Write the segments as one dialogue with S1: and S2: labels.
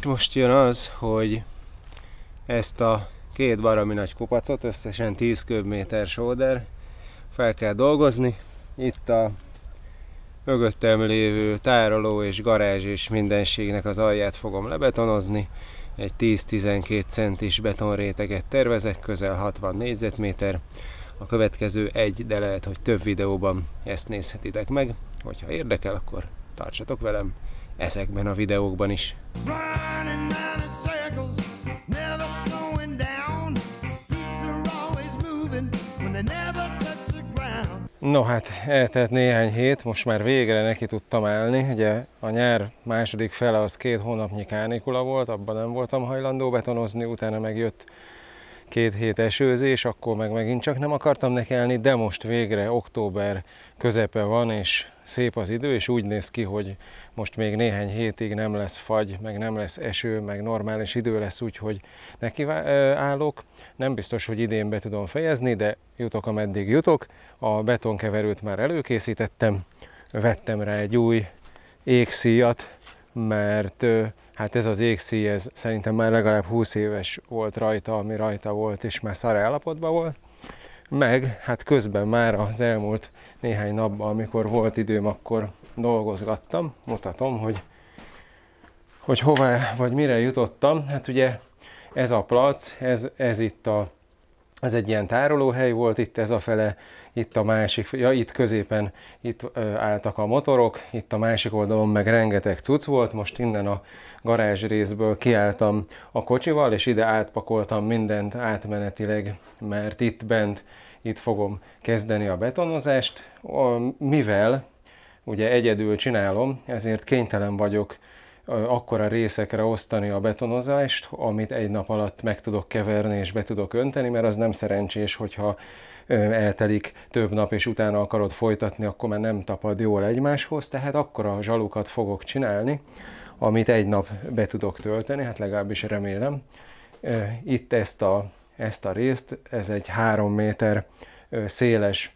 S1: Most jön az, hogy ezt a két baromi nagy kupacot, összesen 10 köbméter sóder fel kell dolgozni. Itt a mögöttem lévő tároló és garázs és mindenségnek az alját fogom lebetonozni. Egy 10-12 centis betonréteget tervezek, közel 60 négyzetméter. A következő egy, de lehet, hogy több videóban ezt nézhetitek meg. Hogyha érdekel, akkor tartsatok velem ezekben a videókban is. No hát, eltelt néhány hét, most már végre neki tudtam állni. Ugye a nyár második fele az 2 hónapnyi kánikula volt, abban nem voltam hajlandó betonozni, utána megjött 2 hét esőzés, akkor meg megint csak nem akartam nekelni, de most végre október közepe van, és szép az idő, és úgy néz ki, hogy most még néhány hétig nem lesz fagy, meg nem lesz eső, meg normális idő lesz, úgyhogy neki állok. Nem biztos, hogy idén be tudom fejezni, de jutok, ameddig jutok. A betonkeverőt már előkészítettem, vettem rá egy új égszíjat, mert hát ez az égszíj, ez szerintem már legalább 20 éves volt rajta, ami rajta volt, és már szar állapotban volt. Meg hát közben már az elmúlt néhány napban, amikor volt időm, akkor dolgozgattam. Mutatom, hogy hová vagy mire jutottam. Hát ugye ez a plac, ez egy ilyen tárolóhely volt, itt ez a fele, itt a másik, ja itt középen itt álltak a motorok, itt a másik oldalon meg rengeteg cucc volt, most innen a garázs részből kiálltam a kocsival, és ide átpakoltam mindent átmenetileg, mert itt fogom kezdeni a betonozást, mivel ugye egyedül csinálom, ezért kénytelen vagyok akkora részekre osztani a betonozást, amit egy nap alatt meg tudok keverni és be tudok önteni, mert az nem szerencsés, hogyha eltelik több nap és utána akarod folytatni, akkor már nem tapad jól egymáshoz, tehát akkora zsalukat fogok csinálni, amit egy nap be tudok tölteni, hát legalábbis remélem. Itt ezt a részt, ez egy 3 méter széles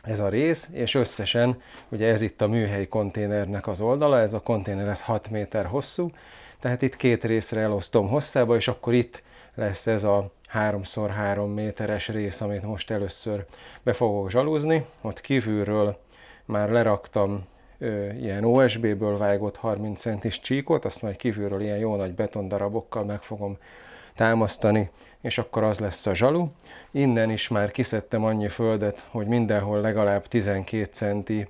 S1: ez a rész, és összesen, ugye ez itt a műhely konténernek az oldala, ez a konténer ez 6 méter hosszú, tehát itt 2 részre elosztom hosszába, és akkor itt lesz ez a 3x3 méteres rész, amit most először be fogok zsalúzni. Ott kívülről már leraktam ilyen OSB-ből vágott 30 centis csíkot, azt majd kívülről ilyen jó nagy betondarabokkal meg fogom támasztani, és akkor az lesz a zsalu. Innen is már kiszedtem annyi földet, hogy mindenhol legalább 12 centi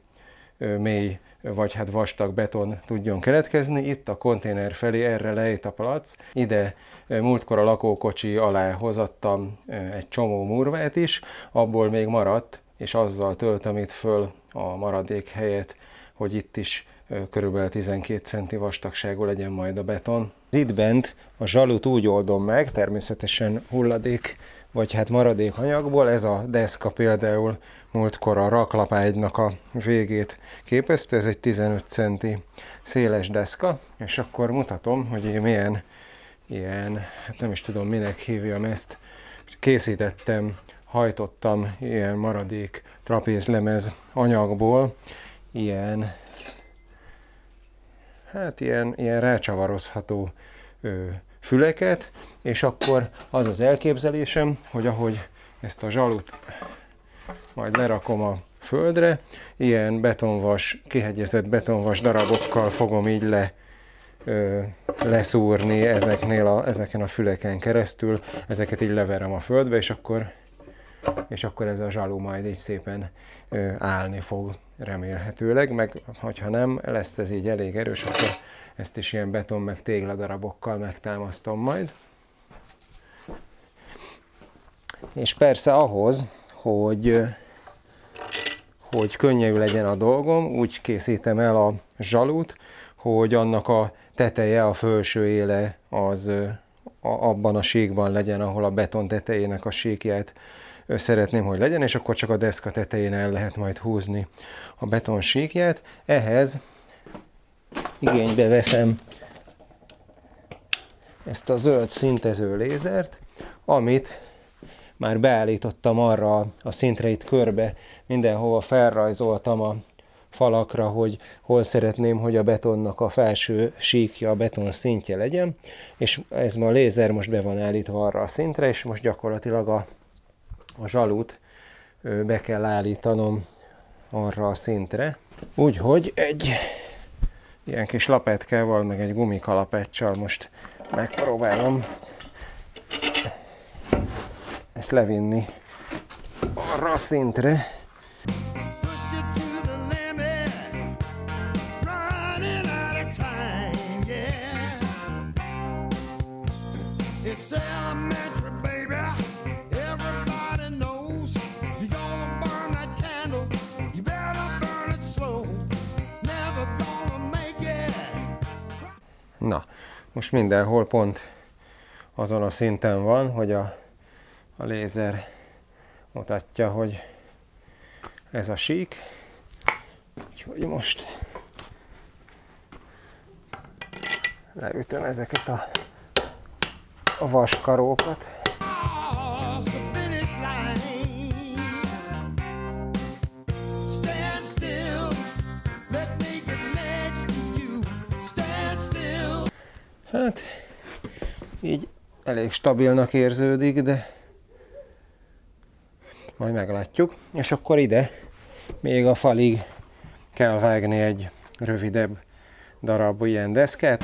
S1: mély vagy hát vastag beton tudjon keletkezni. Itt a konténer felé erre lejt a plac. Ide múltkor a lakókocsi alá hozattam egy csomó murvát is, abból még maradt, és azzal töltöm itt föl a maradék helyet, hogy itt is körülbelül 12 centi vastagságú legyen majd a beton. Itt bent a zsalut úgy oldom meg, természetesen hulladék vagy hát maradék anyagból. Ez a deszka például múltkor a raklapágynak a végét képezte, ez egy 15 centi széles deszka, és akkor mutatom, hogy én milyen ilyen, hát nem is tudom minek hívjam ezt, készítettem, hajtottam ilyen maradék trapézlemez anyagból, ilyen rácsavarozható füleket, és akkor az az elképzelésem, hogy ahogy ezt a zsalut majd lerakom a földre, ilyen betonvas, kihegyezett betonvas darabokkal fogom így leszúrni ezeken a füleken keresztül, ezeket így leverem a földbe, és akkor ez a zsalu majd így szépen állni fog remélhetőleg, meg hogyha nem lesz ez így elég erős, akkor ezt is ilyen beton meg tégladarabokkal megtámasztom majd. És persze ahhoz, hogy könnyű legyen a dolgom, úgy készítem el a zsalut, hogy annak a teteje, a felső éle az abban a síkban legyen, ahol a beton tetejének a síkját szeretném, hogy legyen, és akkor csak a deszka tetején el lehet majd húzni a beton síkját. Ehhez igénybe veszem ezt a zöld szintező lézert, amit már beállítottam arra a szintre, itt körbe mindenhova felrajzoltam a falakra, hogy hol szeretném, hogy a betonnak a felső síkja, a beton szintje legyen, és ez ma a lézer most be van állítva arra a szintre, és most gyakorlatilag a zsalut be kell állítanom arra a szintre. Úgyhogy egy ilyen kis lapetkával, meg egy gumikalapáccsal most megpróbálom ezt levinni arra a szintre. Na, most mindenhol pont azon a szinten van, hogy a lézer mutatja, hogy ez a sík. Úgyhogy most leütöm ezeket a vaskarókat. Hát, így elég stabilnak érződik, de majd meglátjuk. És akkor ide még a falig kell vágni egy rövidebb darab ilyen deszkát.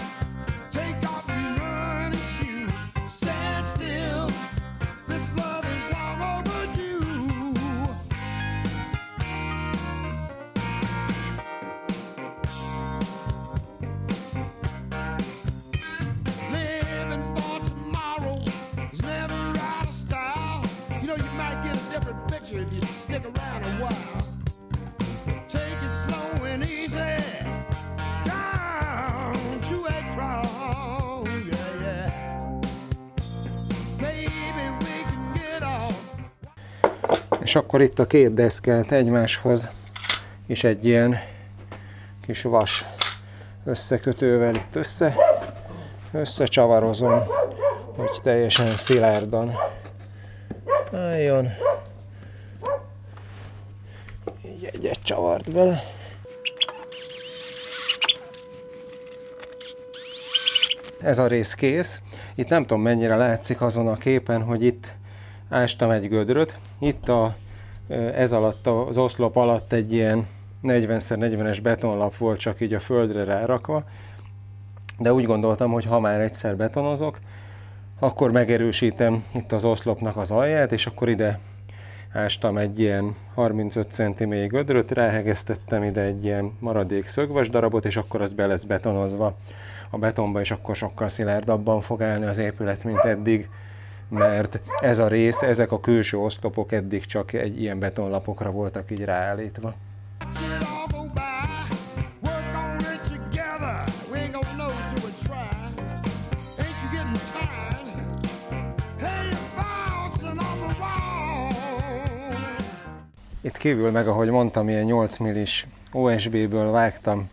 S1: És akkor itt a két deszkát egymáshoz és egy ilyen kis vas összekötővel itt összecsavarozom, hogy teljesen szilárdan álljon. Így egyet csavart bele. Ez a rész kész. Itt nem tudom mennyire látszik azon a képen, hogy itt ástam egy gödröt. Itt ez alatt, az oszlop alatt egy ilyen 40x40-es betonlap volt, csak így a földre rárakva. De úgy gondoltam, hogy ha már egyszer betonozok, akkor megerősítem itt az oszlopnak az alját, és akkor ide ástam egy ilyen 35 cm gödröt, ráhegesztettem ide egy ilyen maradék szögvas darabot, és akkor az be lesz betonozva a betonba, és akkor sokkal szilárdabban fog állni az épület, mint eddig, mert ez a rész, ezek a külső oszlopok eddig csak egy ilyen betonlapokra voltak így ráállítva. Itt kívül meg, ahogy mondtam, ilyen 8 millis OSB-ből vágtam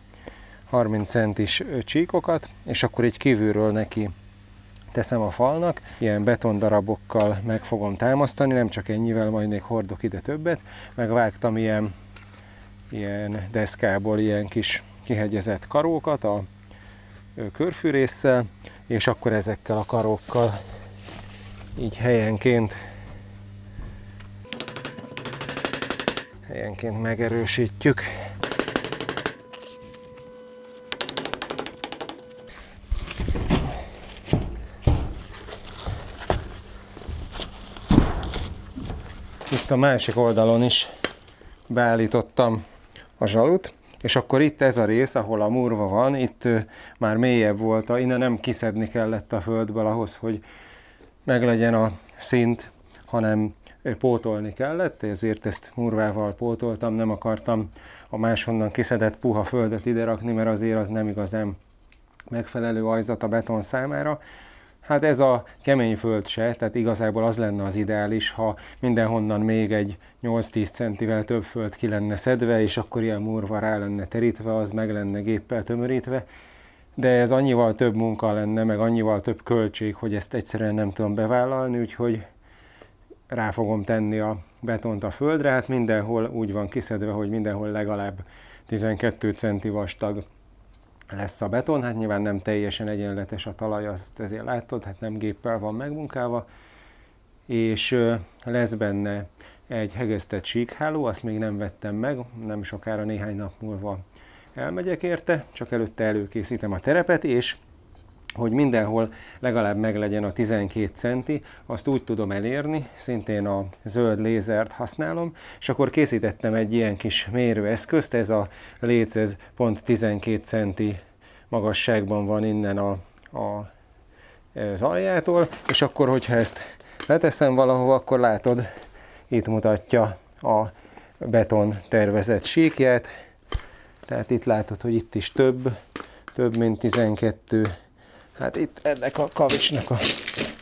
S1: 30 centis csíkokat, és akkor így kívülről neki teszem a falnak, ilyen betondarabokkal meg fogom támasztani, nem csak ennyivel, majd még hordok ide többet, megvágtam ilyen deszkából ilyen kis kihegyezett karókat a körfűrésszel, és akkor ezekkel a karókkal így helyenként megerősítjük. Itt a másik oldalon is beállítottam a zsalut, és akkor itt ez a rész, ahol a murva van, itt már mélyebb volt, innen nem kiszedni kellett a földből ahhoz, hogy meglegyen a szint, hanem pótolni kellett, ezért ezt murvával pótoltam, nem akartam a máshonnan kiszedett puha földet ide rakni, mert azért az nem igazán megfelelő ajzat a beton számára. Hát ez a kemény föld se, tehát igazából az lenne az ideális, ha mindenhonnan még egy 8-10 centivel több föld ki lenne szedve, és akkor ilyen murva rá lenne terítve, az meg lenne géppel tömörítve. De ez annyival több munka lenne, meg annyival több költség, hogy ezt egyszerűen nem tudom bevállalni, úgyhogy rá fogom tenni a betont a földre. Hát mindenhol úgy van kiszedve, hogy mindenhol legalább 12 centi vastag lesz a beton. Hát nyilván nem teljesen egyenletes a talaj, azt ezért látod, hát nem géppel van megmunkálva. És lesz benne egy hegesztett síkháló, azt még nem vettem meg, nem sokára, néhány nap múlva elmegyek érte, csak előtte előkészítem a terepet, és hogy mindenhol legalább meglegyen a 12 centi, azt úgy tudom elérni, szintén a zöld lézert használom, és akkor készítettem egy ilyen kis mérőeszközt, ez a léc, ez pont 12 centi magasságban van innen az aljától, és akkor, hogyha ezt leteszem valahova, akkor látod, itt mutatja a beton tervezett síkját, tehát itt látod, hogy itt is több mint 12. Hát itt ennek a kavicsnak a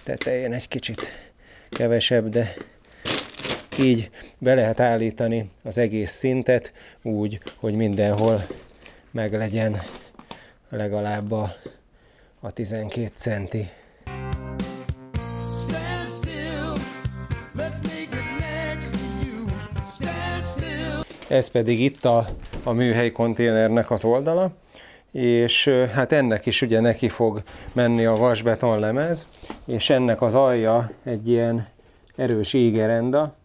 S1: tetején egy kicsit kevesebb, de így be lehet állítani az egész szintet úgy, hogy mindenhol meglegyen legalább a 12 centi. Ez pedig itt a műhely konténernek az oldala, és hát ennek is ugye neki fog menni a vasbeton lemez, és ennek az alja egy ilyen erős égerenda,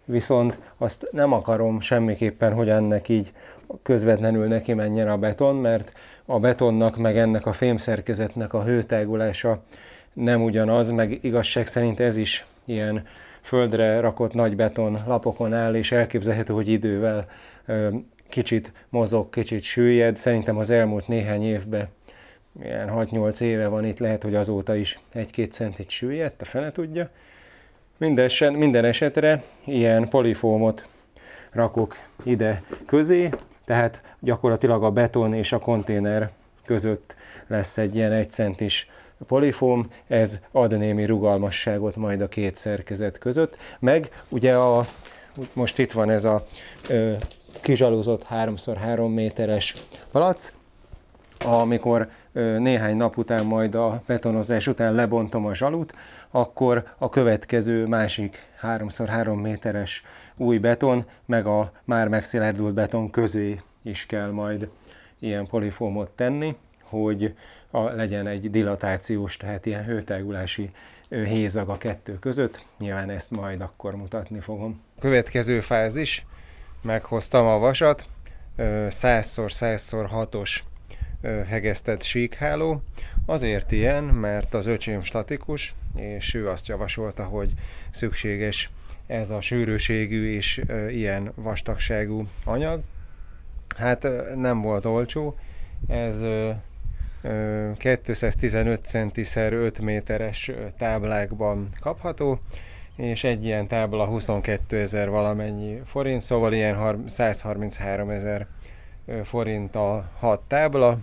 S1: viszont azt nem akarom semmiképpen, hogy ennek így közvetlenül neki menjen a beton, mert a betonnak meg ennek a fémszerkezetnek a hőtágulása nem ugyanaz, meg igazság szerint ez is ilyen földre rakott nagy beton lapokon áll, és elképzelhető, hogy idővel kicsit mozog, kicsit süllyed. Szerintem az elmúlt néhány évben, ilyen 6-8 éve van itt, lehet, hogy azóta is 1-2 centit süllyedt, a fene tudja. Minden esetre ilyen polifómot rakok ide közé, tehát gyakorlatilag a beton és a konténer között lesz egy ilyen 1 centis polifóm, ez ad némi rugalmasságot majd a két szerkezet között. Meg ugye most itt van ez a kizsalúzott 3x3 méteres palac, amikor néhány nap után, majd a betonozás után lebontom a zsalut, akkor a következő másik 3x3 méteres új beton, meg a már megszilárdult beton közé is kell majd ilyen polifómot tenni, hogy legyen egy dilatációs, tehát ilyen hőtágulási hézag a kettő között. Nyilván ezt majd akkor mutatni fogom. Következő fázis, meghoztam a vasat, 100x100x6-os hegesztett síkháló. Azért ilyen, mert az öcsém statikus, és ő azt javasolta, hogy szükséges ez a sűrűségű és ilyen vastagságú anyag. Hát nem volt olcsó, ez 215 cm x 5 méteres táblákban kapható, és egy ilyen tábla 22 000 valamennyi forint, szóval ilyen 133 000 forint a 6 tábla,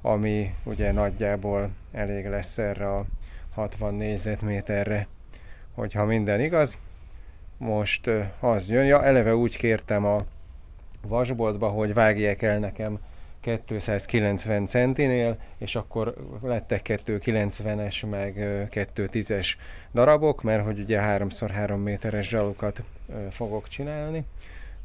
S1: ami ugye nagyjából elég lesz erre a 60 négyzetméterre, hogyha minden igaz. Most az jön, ja, eleve úgy kértem a vasboltba, hogy vágják el nekem 290 centinél, és akkor lettek 290-es, meg 210-es darabok, mert hogy ugye 3x3 méteres zsalukat fogok csinálni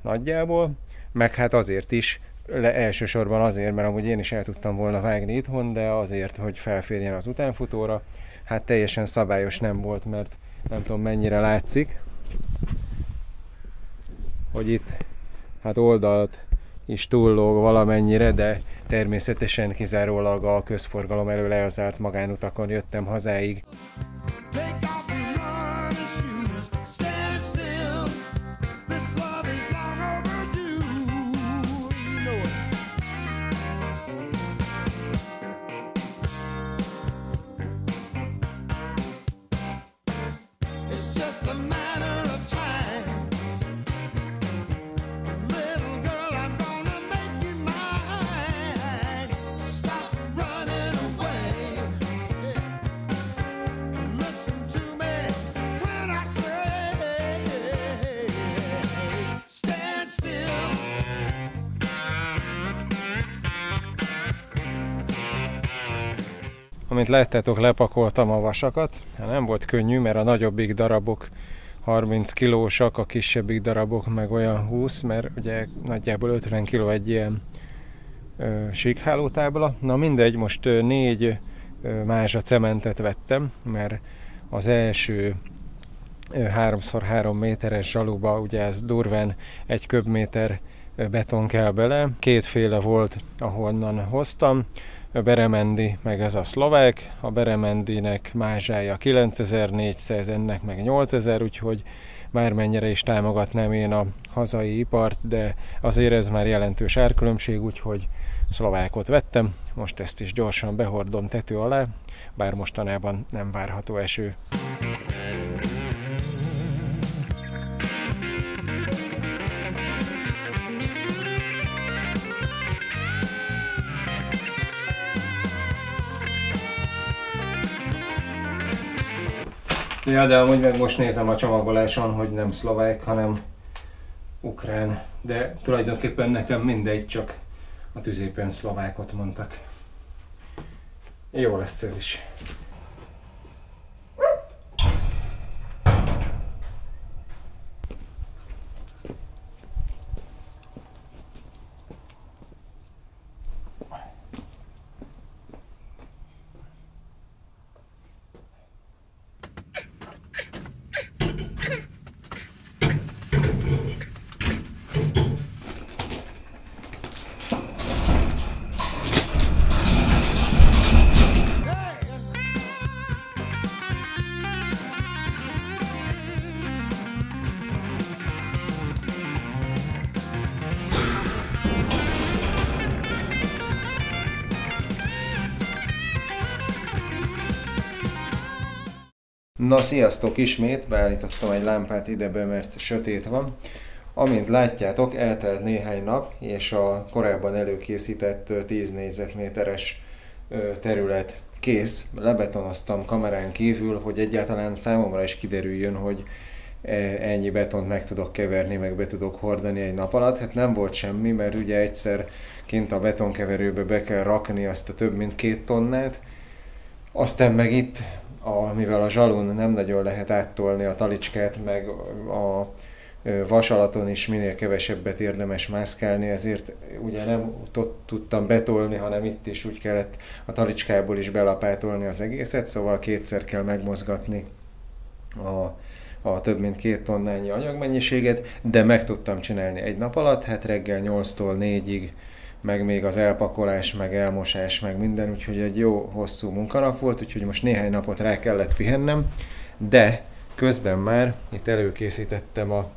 S1: nagyjából, meg hát azért is, elsősorban azért, mert amúgy én is el tudtam volna vágni itthon, de azért, hogy felférjen az utánfutóra. Hát teljesen szabályos nem volt, mert nem tudom mennyire látszik, hogy itt hát oldalt is túllóg valamennyire, de természetesen kizárólag a közforgalom elől lezárt magánutakon jöttem hazáig. Amint láttátok, lepakoltam a vasakat. Nem volt könnyű, mert a nagyobbik darabok 30 kilósak, a kisebbik darabok meg olyan 20, mert ugye nagyjából 50 kiló egy ilyen síkhálótábla. Na mindegy, most 4 mázsa cementet vettem, mert az első 3x3 méteres zsaluba, ugye ez durván 1 köbméter beton kell bele. Kétféle volt, ahonnan hoztam, a Beremendi meg ez a szlovák. A Beremendinek mázsája 9400, ennek meg 8000, úgyhogy bármennyire is támogatnám én a hazai ipart, de azért ez már jelentős árkülönbség, úgyhogy szlovákot vettem. Most ezt is gyorsan behordom tető alá, bár mostanában nem várható eső. Ja, de amúgy meg most nézem a csomagoláson, hogy nem szlovák, hanem ukrán. De tulajdonképpen nekem mindegy, csak a tüzépen szlovákot mondtak. Jó lesz ez is. Na sziasztok, ismét beállítottam egy lámpát idebe, mert sötét van. Amint látjátok, eltelt néhány nap, és a korábban előkészített 10 négyzetméteres terület kész. Lebetonoztam kamerán kívül, hogy egyáltalán számomra is kiderüljön, hogy ennyi betont meg tudok keverni, meg be tudok hordani egy nap alatt. Hát nem volt semmi, mert ugye egyszer kint a betonkeverőbe be kell rakni azt a több mint 2 tonnát. Aztán meg itt, mivel a zsalun nem nagyon lehet áttolni a talicskát, meg a vasalaton is minél kevesebbet érdemes mászkálni, ezért ugye nem tudtam betolni, hanem itt is úgy kellett a talicskából is belapátolni az egészet, szóval 2-szer kell megmozgatni a több mint 2 tonnányi anyagmennyiséget, de meg tudtam csinálni egy nap alatt, hát reggel 8-tól 4-ig, meg még az elpakolás, meg elmosás, meg minden, úgyhogy egy jó hosszú munkanap volt, úgyhogy most néhány napot rá kellett pihennem, de közben már itt előkészítettem a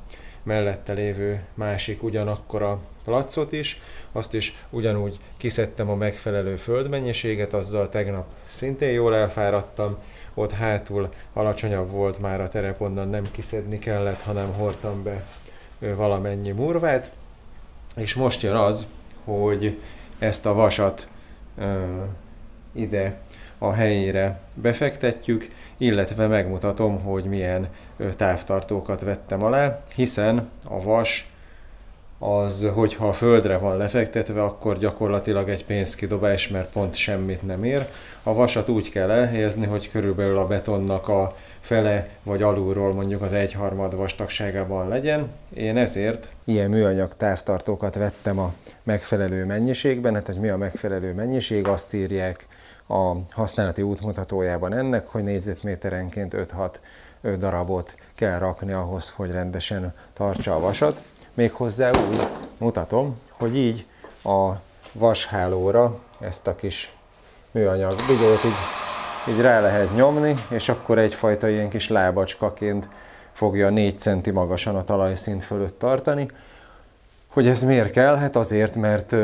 S1: mellette lévő másik ugyanakkora placot is, azt is ugyanúgy kiszedtem a megfelelő földmennyiséget, azzal tegnap szintén jól elfáradtam, ott hátul alacsonyabb volt már a terep, onnan nem kiszedni kellett, hanem hordtam be valamennyi murvát, és most jön az, hogy ezt a vasat ide a helyére befektetjük, illetve megmutatom, hogy milyen távtartókat vettem alá, hiszen a vas az, hogyha a földre van lefektetve, akkor gyakorlatilag egy pénzkidobás, mert pont semmit nem ér. A vasat úgy kell elhelyezni, hogy körülbelül a betonnak a fele vagy alulról mondjuk az 1/3 vastagságában legyen. Én ezért ilyen műanyag távtartókat vettem a megfelelő mennyiségben. Hát, hogy mi a megfelelő mennyiség, azt írják a használati útmutatójában ennek, hogy négyzetméterenként 5-6 darabot kell rakni ahhoz, hogy rendesen tartsa a vasat. Méghozzá úgy mutatom, hogy így a vashálóra ezt a kis műanyag bidót így rá lehet nyomni, és akkor egyfajta ilyen kis lábacskaként fogja 4 centi magasan a talajszint fölött tartani. Hogy ez miért kell? Hát azért, mert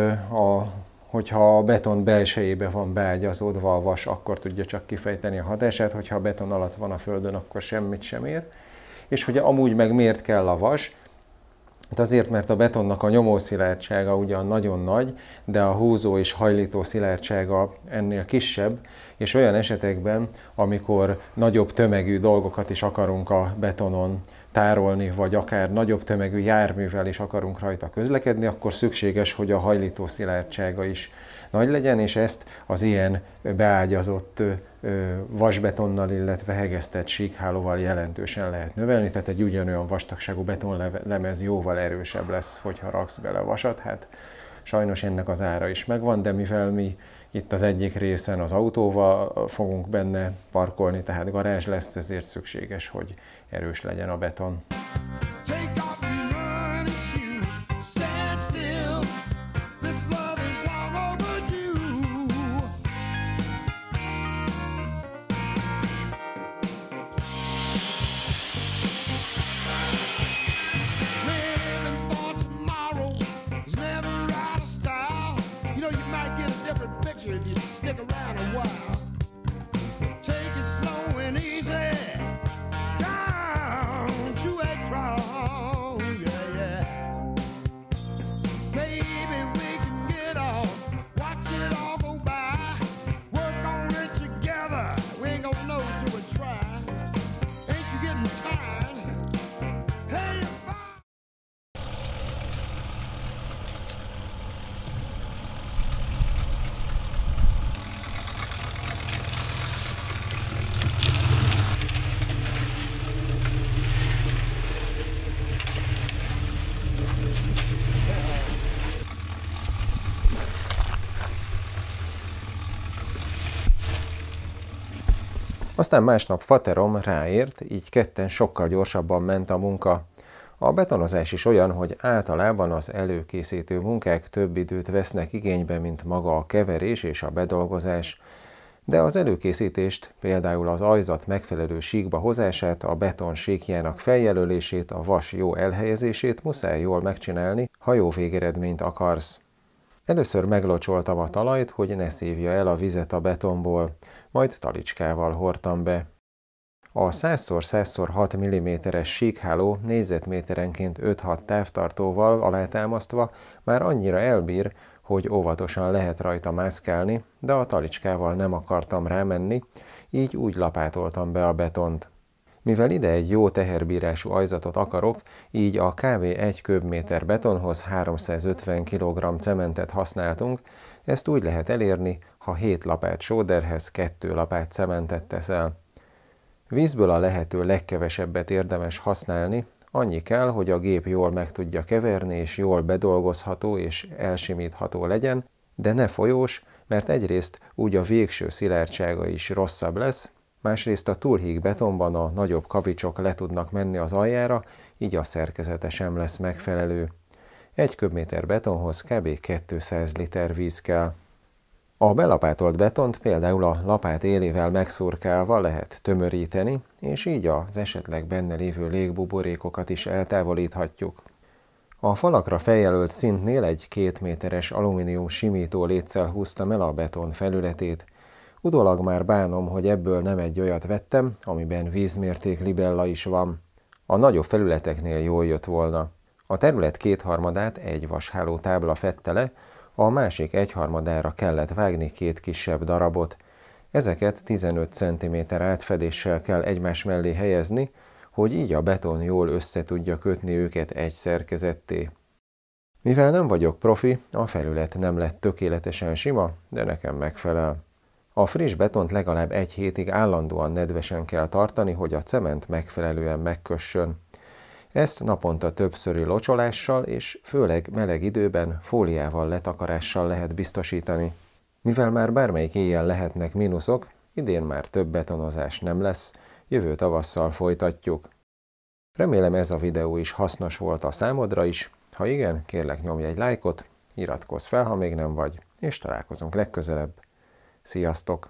S1: hogyha a beton belsejébe van beágyazódva a vas, akkor tudja csak kifejteni a hatását, hogyha a beton alatt van a földön, akkor semmit sem ér. És hogy amúgy meg miért kell a vas? Hát azért, mert a betonnak a nyomószilárdsága ugyan nagyon nagy, de a húzó és hajlító szilárdsága ennél kisebb, és olyan esetekben, amikor nagyobb tömegű dolgokat is akarunk a betonon tárolni, vagy akár nagyobb tömegű járművel is akarunk rajta közlekedni, akkor szükséges, hogy a hajlító szilárdsága is nagy legyen, és ezt az ilyen beágyazott vasbetonnal, illetve hegesztett síkhálóval jelentősen lehet növelni, tehát egy ugyanolyan vastagságú betonlemez jóval erősebb lesz, hogyha raksz bele vasat. Hát Sajnos ennek az ára is megvan, de mivel mi itt az egyik részen az autóval fogunk benne parkolni, tehát garázs lesz, ezért szükséges, hogy erős legyen a beton.
S2: If you stick around a while, take it slow and easy down to a crawl, yeah, yeah. Maybe we can get off, watch it all go by, work on it together. We ain't gonna know till we try. Ain't you getting tired? Hey,
S1: Aztán másnap faterom ráért, így ketten sokkal gyorsabban ment a munka. A betonozás is olyan, hogy általában az előkészítő munkák több időt vesznek igénybe, mint maga a keverés és a bedolgozás, de az előkészítést, például az ajzat megfelelő síkba hozását, a beton síkjának feljelölését, a vas jó elhelyezését muszáj jól megcsinálni, ha jó végeredményt akarsz. Először meglocsoltam a talajt, hogy ne szívja el a vizet a betonból, majd talicskával hordtam be. A 100x100x6 mm-es síkháló négyzetméterenként 5-6 távtartóval alátámasztva már annyira elbír, hogy óvatosan lehet rajta mászkálni, de a talicskával nem akartam rámenni, így úgy lapátoltam be a betont. Mivel ide egy jó teherbírású ajzatot akarok, így a kb. 1 köbméter betonhoz 350 kg cementet használtunk, ezt úgy lehet elérni, ha 7 lapát sóderhez 2 lapát cementet teszel. Vízből a lehető legkevesebbet érdemes használni, annyi kell, hogy a gép jól meg tudja keverni és jól bedolgozható és elsimítható legyen, de ne folyós, mert egyrészt úgy a végső szilárdsága is rosszabb lesz, másrészt a túlhíg betonban a nagyobb kavicsok le tudnak menni az aljára, így a szerkezete sem lesz megfelelő. 1 köbméter betonhoz kb. 200 liter víz kell. A belapátolt betont például a lapát élével megszurkálva lehet tömöríteni, és így az esetleg benne lévő légbuborékokat is eltávolíthatjuk. A falakra feljelölt szintnél egy 2 méteres alumínium simító léccel húztam el a beton felületét. Utólag már bánom, hogy ebből nem egy olyat vettem, amiben vízmérték libella is van. A nagyobb felületeknél jól jött volna. A terület 2/3-át egy vasháló tábla fedte le, a másik 1/3-ára kellett vágni 2 kisebb darabot. Ezeket 15 cm átfedéssel kell egymás mellé helyezni, hogy így a beton jól össze tudja kötni őket egy szerkezetté. Mivel nem vagyok profi, a felület nem lett tökéletesen sima, de nekem megfelel. A friss betont legalább 1 hétig állandóan nedvesen kell tartani, hogy a cement megfelelően megkössön. Ezt naponta többszöri locsolással és főleg meleg időben fóliával letakarással lehet biztosítani. Mivel már bármelyik éjjel lehetnek mínuszok, idén már több betonozás nem lesz, jövő tavasszal folytatjuk. Remélem ez a videó is hasznos volt a számodra is, ha igen, kérlek nyomj egy lájkot, iratkozz fel, ha még nem vagy, és találkozunk legközelebb. Sziasztok!